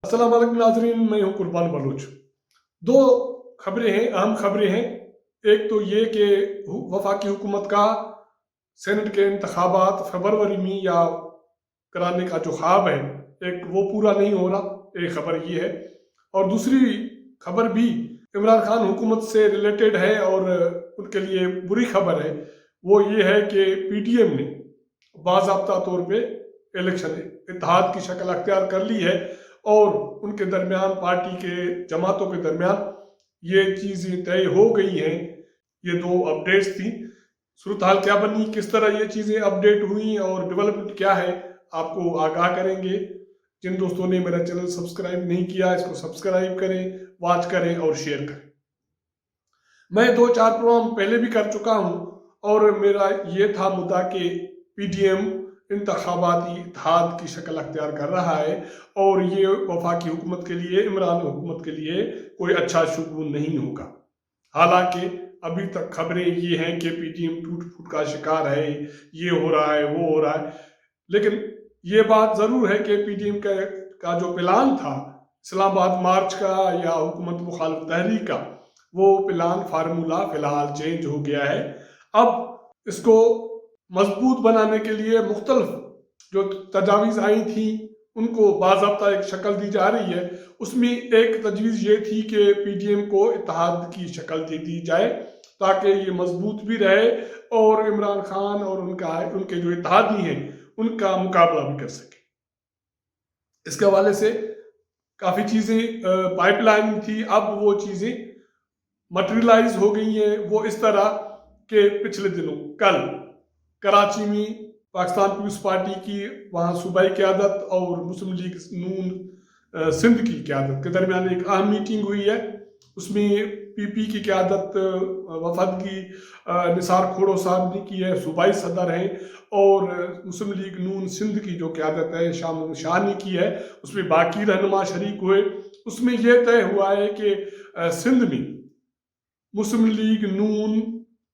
अस्सलाम वालेकुम नाजरीन, मैं हूं कुर्बान बलूच। दो खबरें हैं, अहम खबरें हैं। एक तो ये कि वफाकी हुकूमत का सेनेट के इंतखाबात फरवरी में या कराने का जो ख्वाब है, एक वो पूरा नहीं हो रहा। एक खबर ये है, और दूसरी खबर भी इमरान खान हुकूमत से रिलेटेड है और उनके लिए बुरी खबर है। वो ये है कि पीटीएम ने बाज़ाब्ता तौर पे इलेक्शन इत्तेहाद की शक्ल अख्तियार कर ली है और उनके दरमियान, पार्टी के जमातों के दरमियान ये चीज़ें तय हो गई हैं। ये दो अपडेट्स थी। सूरत हाल क्या बनी, किस तरह ये चीज़ें अपडेट हुई और डेवलपमेंट क्या है, आपको आगाह करेंगे। जिन दोस्तों ने मेरा चैनल सब्सक्राइब नहीं किया, इसको सब्सक्राइब करें, वॉच करें और शेयर करें। मैं 2-4 प्रोग्राम पहले भी कर चुका हूं और मेरा ये था मुद्दा कि पीडीएम इंतखाबाती इत्तेहाद की शक्ल अख्तियार कर रहा है और ये वफाकी हुकूमत के लिए, इमरान हुकूमत के लिए कोई अच्छा शुगुन नहीं होगा। हालांकि अभी तक खबरें ये हैं कि पीटीएम टूट फूट का शिकार है, ये हो रहा है, वो हो रहा है। लेकिन ये बात ज़रूर है कि पीटीएम का जो प्लान था इस्लामाबाद मार्च का या हुकूमत मुखालिफ तहरीक का, वो प्लान फार्मूला फिलहाल चेंज हो गया है। अब इसको मजबूत बनाने के लिए मुख्तलिफ जो तजावीज़ आई थी उनको बाज़ाब्ता एक शक्ल दी जा रही है। उसमें एक तजवीज़ ये थी कि पीडीएम को इत्तेहाद की शक्ल दे दी जाए ताकि ये मजबूत भी रहे और इमरान खान और उनके जो इत्तेहादी हैं उनका मुकाबला भी कर सके। इसके हवाले से काफ़ी चीज़ें पाइपलाइन थी, अब वो चीज़ें मटेरियलाइज हो गई हैं। वो इस तरह के पिछले दिनों कल कराची में पाकिस्तान पीपल्स पार्टी की वहाँ सूबाई क़यादत और मुस्लिम लीग नून सिंध की क़यादत के दरमियान एक अहम मीटिंग हुई है। उसमें पीपी की क़यादत वफद की निसार खोड़ो साहब ने की है, सूबाई सदर हैं, और मुस्लिम लीग नून सिंध की जो क़यादत है शाम शाह ने की है। उसमें बाकी रहनुमा शरीक हुए। उसमें यह तय हुआ है कि सिंध में मुस्लिम लीग नून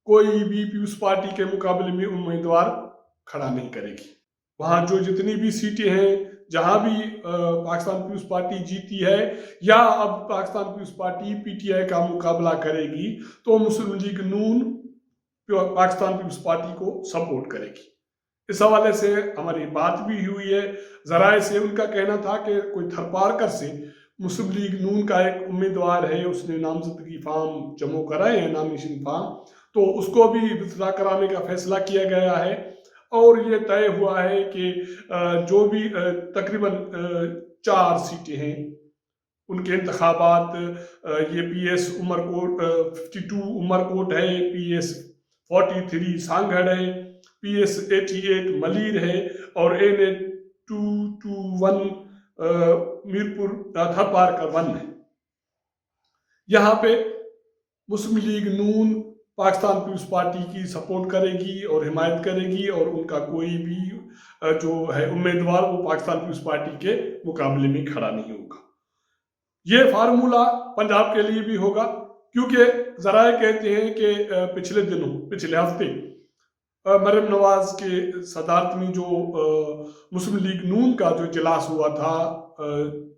कोई भी पीपल्स पार्टी के मुकाबले में उम्मीदवार खड़ा नहीं करेगी। वहाँ जो जितनी भी सीटें हैं, जहाँ भी पाकिस्तान पीपल्स पार्टी जीती है या अब पाकिस्तान पीपल्स पार्टी पीटीआई का मुकाबला करेगी तो मुस्लिम लीग नून पाकिस्तान पीपल्स पार्टी को सपोर्ट करेगी। इस हवाले से हमारी बात भी हुई है। ज़राए से उनका कहना था कि कोई थरपारकर से मुस्लिम लीग नून का एक उम्मीदवार है, उसने नामजदगी फार्म जमा कराए हैं, नॉमिनेशन फार्म, तो उसको भी विथड्रॉ कराने का फैसला किया गया है। और ये तय हुआ है कि जो भी तकरीबन 4 सीटें हैं उनके इंतखाबात, ये पीएस उमरकोट 52 उमरकोट है, पीएस 43 सांगड़ है, पीएस 88 मलीर है और NA 221 मीरपुर थरपारकर 1 है। यहाँ पे मुस्लिम लीग नून पाकिस्तान पीपल्स पार्टी की सपोर्ट करेगी और हिमायत करेगी और उनका कोई भी जो है उम्मीदवार वो पाकिस्तान पीपल्स पार्टी के मुकाबले में खड़ा नहीं होगा। ये फार्मूला पंजाब के लिए भी होगा, क्योंकि ज़राए कहते हैं कि पिछले हफ्ते मरियम नवाज के सदारत में जो मुस्लिम लीग नून का जो इजलास हुआ था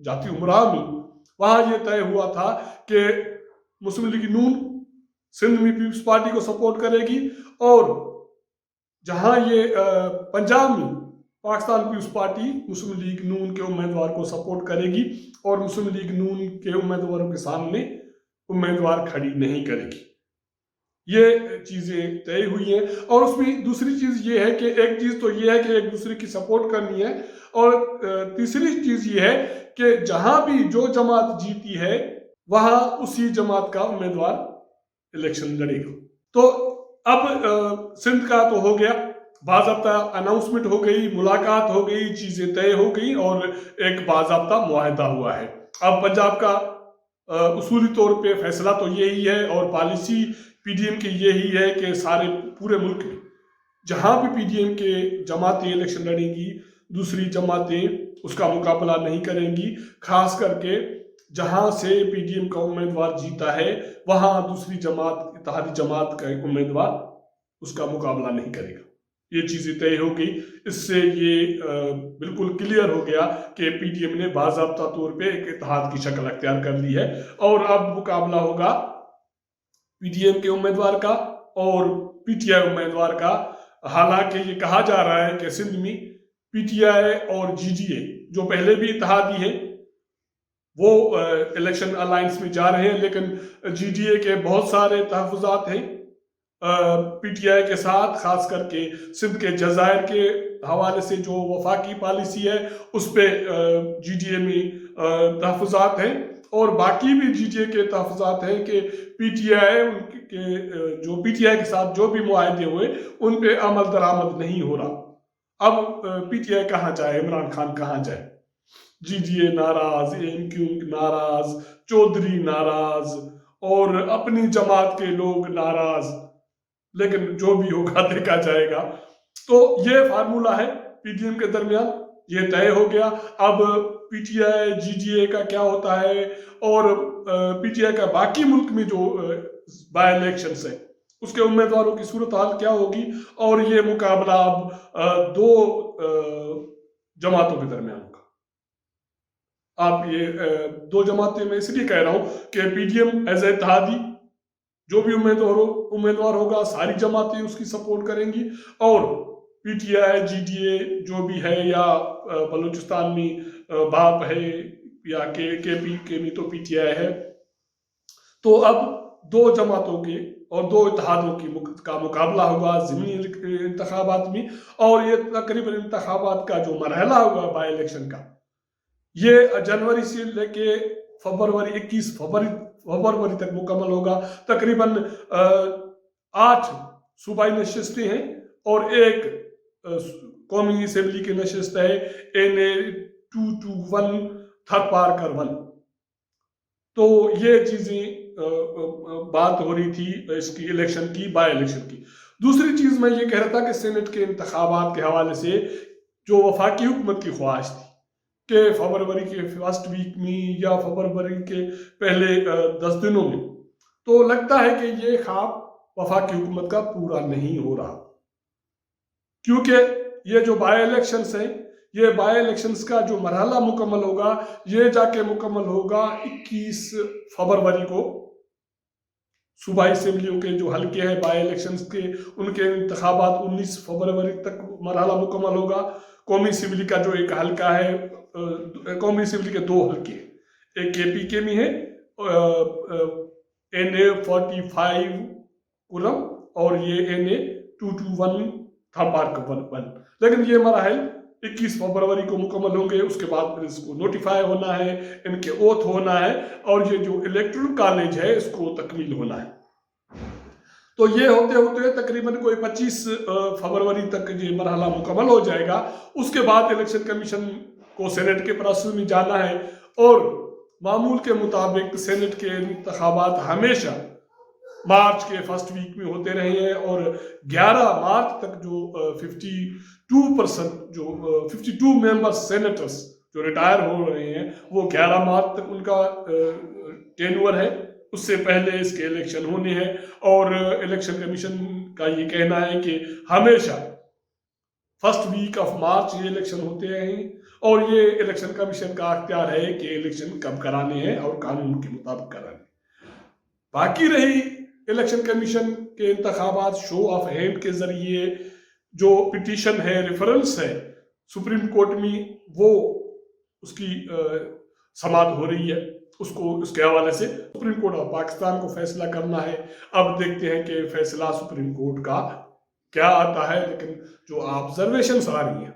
जाती उमरा में, वहाँ ये तय हुआ था कि मुस्लिम लीग नून सिंध में पीपल्स पार्टी को सपोर्ट करेगी और जहाँ ये पंजाब में पाकिस्तान पीपल्स पार्टी मुस्लिम लीग नून के उम्मीदवार को सपोर्ट करेगी और मुस्लिम लीग नून के उम्मीदवारों के सामने उम्मीदवार खड़ी नहीं करेगी। ये चीज़ें तय हुई हैं। और उसमें दूसरी चीज़ ये है कि एक चीज़ तो ये है कि एक दूसरे की सपोर्ट करनी है, और तीसरी चीज़ ये है कि जहाँ भी जो जमात जीती है वहाँ उसी जमात का उम्मीदवार इलेक्शन लड़ेगा। तो अब सिंध का तो हो गया, बाज़ाब्ता अनाउंसमेंट हो गई, मुलाकात हो गई, चीज़ें तय हो गई और एक बाज़ाब्ता मुआहदा हुआ है। अब पंजाब का उसूली तौर पे फैसला तो यही है और पॉलिसी पीडीएम की यही है कि सारे पूरे मुल्क में जहाँ भी पीडीएम के जमातें इलेक्शन लड़ेंगी, दूसरी जमातें उसका मुकाबला नहीं करेंगी। खास करके जहाँ से पीडीएम का उम्मीदवार जीता है वहाँ दूसरी जमात, इत्तेहादी जमात का उम्मीदवार उसका मुकाबला नहीं करेगा। یہ چیزیں طے ہو گئی. اس سے یہ بالکل کلیئر ہو گیا کہ پی ٹی ایم نے باضابطہ طور پہ ایک اتحاد کی شکل اختیار کر لی ہے، اور اب مقابلہ ہوگا پی ٹی ایم کے امیدوار کا اور پی ٹی آئی امیدوار کا. حالانکہ یہ کہا جا رہا ہے کہ سندھ میں پی ٹی آئی اور جی ڈی اے جو پہلے بھی اتحادی ہیں وہ الیکشن الائنس میں جا رہے ہیں، لیکن جی ڈی اے کے بہت سارے تحفظات ہیں پی ٹی آئی کے ساتھ، خاص کر کے سندھ کے جزائر کے حوالے سے جو وفاقی پالیسی ہے اس پہ جی ڈی اے میں تحفظات ہیں، اور باقی بھی جی ڈی اے کے تحفظات ہیں کہ پی ٹی آئی کے ساتھ جو بھی معاہدے ہوئے ان پہ عمل درآمد نہیں ہو رہا. اب پی ٹی آئی کہاں جائے، عمران خان کہاں جائے؟ جی ڈی اے ناراض، ایم کیو ناراض، چودھری ناراض، اور اپنی جماعت کے لوگ ناراض، لیکن جو بھی ہوگا دیکھا جائے گا. تو یہ فارمولہ ہے پی ٹی ایم کے درمیان، یہ طے ہو گیا. اب P T I G D A کا کیا ہوتا ہے، اور پی ٹی آئی کا باقی ملک میں جو بائی الیکشنز ہیں اس کے امیدواروں کی صورتحال کیا ہوگی، اور یہ مقابلہ اب دو جماعتوں کے درمیان ہوگا. آپ یہ دو جماعتیں میں اس لیے کہہ رہا ہوں کہ P T M as a اتحادی جو بھی امیدوار ہوگا ساری جماعتیں اس کی سپورٹ کریں گی، اور P T I G D A جو بھی ہے، یا بلوچستان میں باپ ہے، یا کے پی کے میں تو پی ٹی آئی ہے. تو اب دو جماعتوں کے اور دو اتحادوں کا مقابلہ ہوگا ضمنی انتخابات میں، اور یہ تقریباً انتخابات کا جو مرحلہ ہوگا بائی الیکشن کا، یہ جنوری سے لے کے فروری 21 فروری تک مکمل ہوگا. تقریباً 8 صوبائی نشستیں ہیں اور ایک قومی اسمبلی کی نشست ہے NA 221 تھرپارکر 1. تو یہ چیزیں بات ہو رہی تھی اس کی الیکشن کی، بائی الیکشن کی. دوسری چیز میں یہ کہہ رہا تھا کہ سینٹ کے انتخابات کے حوالے سے جو وفاقی حکومت کی خواہش تھی کہ فروری کے فرسٹ ویک میں یا فروری کے پہلے 10 دنوں میں، تو لگتا ہے کہ یہ خواب وفاقی حکومت کا پورا نہیں ہو رہا، کیونکہ یہ جو بائی الیکشنز ہیں، یہ بائی الیکشنز کا جو مرحلہ مکمل ہوگا یہ جا کے مکمل ہوگا 21 فروری کو. صوبائی اسمبلیوں کے جو حلقے ہیں بائی الیکشنز کے، ان کے انتخابات 19 فروری تک مرحلہ مکمل ہوگا. قومی اسمبلی کا جو ایک حلقہ ہے، قومی اسمبلی کے 2 حلقے، ایک کے پی کے میں ہے NA 45 کولم، اور یہ NA 221 تھرپارکر 1. لیکن یہ مراحل 21 فروری کو مکمل ہوں گے. اس کے بعد پھر اس کو نوٹیفائی ہونا ہے، ان کے اوتھ ہونا ہے، اور یہ جو الیکٹرل کالج ہے اس کو تکمیل ہونا ہے. تو یہ ہوتے ہوتے تقریباً کوئی 25 فروری تک یہ مرحلہ مکمل ہو جائے گا. اس کے بعد الیکشن کمیشن کو سینٹ کے پروسیس میں جانا ہے، اور معمول کے مطابق سینٹ کے انتخابات ہمیشہ مارچ کے فرسٹ ویک میں ہوتے رہے ہیں، اور 11 مارچ تک جو 52% جو 52 ممبر سینیٹرز جو ریٹائر ہو رہے ہیں، وہ 11 مارچ تک ان کا ٹینور ہے. اس سے پہلے اس کے الیکشن ہونے ہیں، اور الیکشن کمیشن کا یہ کہنا ہے کہ ہمیشہ فرسٹ ویک آف مارچ یہ الیکشن ہوتے ہیں، اور یہ الیکشن کمیشن کا اختیار ہے کہ الیکشن کب کرانے ہیں اور قانون کے مطابق کرانے. باقی رہی الیکشن کمیشن کے انتخابات شو آف ہینڈ کے ذریعے، جو پٹیشن ہے، ریفرنس ہے سپریم کورٹ میں، وہ اس کی سماعت ہو رہی ہے. اس کے حوالے سے سپریم کورٹ آف پاکستان کو فیصلہ کرنا ہے. اب دیکھتے ہیں کہ فیصلہ سپریم کورٹ کا کیا آتا ہے، لیکن جو آبزرویشنز آ رہی ہیں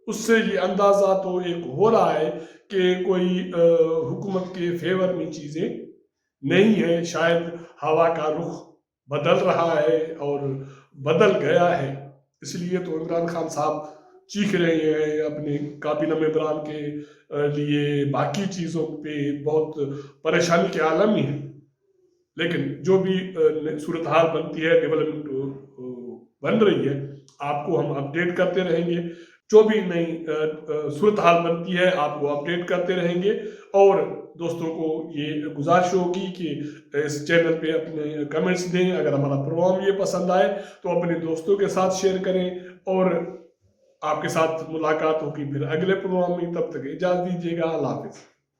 اس سے یہ اندازہ تو ایک ہو رہا ہے کہ کوئی حکومت کے فیور میں چیزیں نہیں ہیں. شاید ہوا کا رخ بدل رہا ہے اور بدل گیا ہے، اس لیے تو عمران خان صاحب چیخ رہے ہیں اپنے کابینہ ممبران کے لیے، باقی چیزوں پہ بہت پریشانی کے عالم ہی ہیں. لیکن جو بھی صورتحال بنتی ہے، ڈیولپمنٹ بن رہی ہے، آپ کو ہم اپڈیٹ کرتے رہیں گے. جو بھی نئی صورتحال بنتی ہے آپ کو اپڈیٹ کرتے رہیں گے. اور دوستوں کو یہ گزارش ہوگی کہ اس چینل پہ اپنے کمنٹس دیں. اگر ہمارا پروگرام یہ پسند آئے تو اپنے دوستوں کے ساتھ شیئر کریں، اور آپ کے ساتھ ملاقات ہوگی پھر اگلے پروگرام میں. تب تک اجازت دیجیے گا. اللہ حافظ.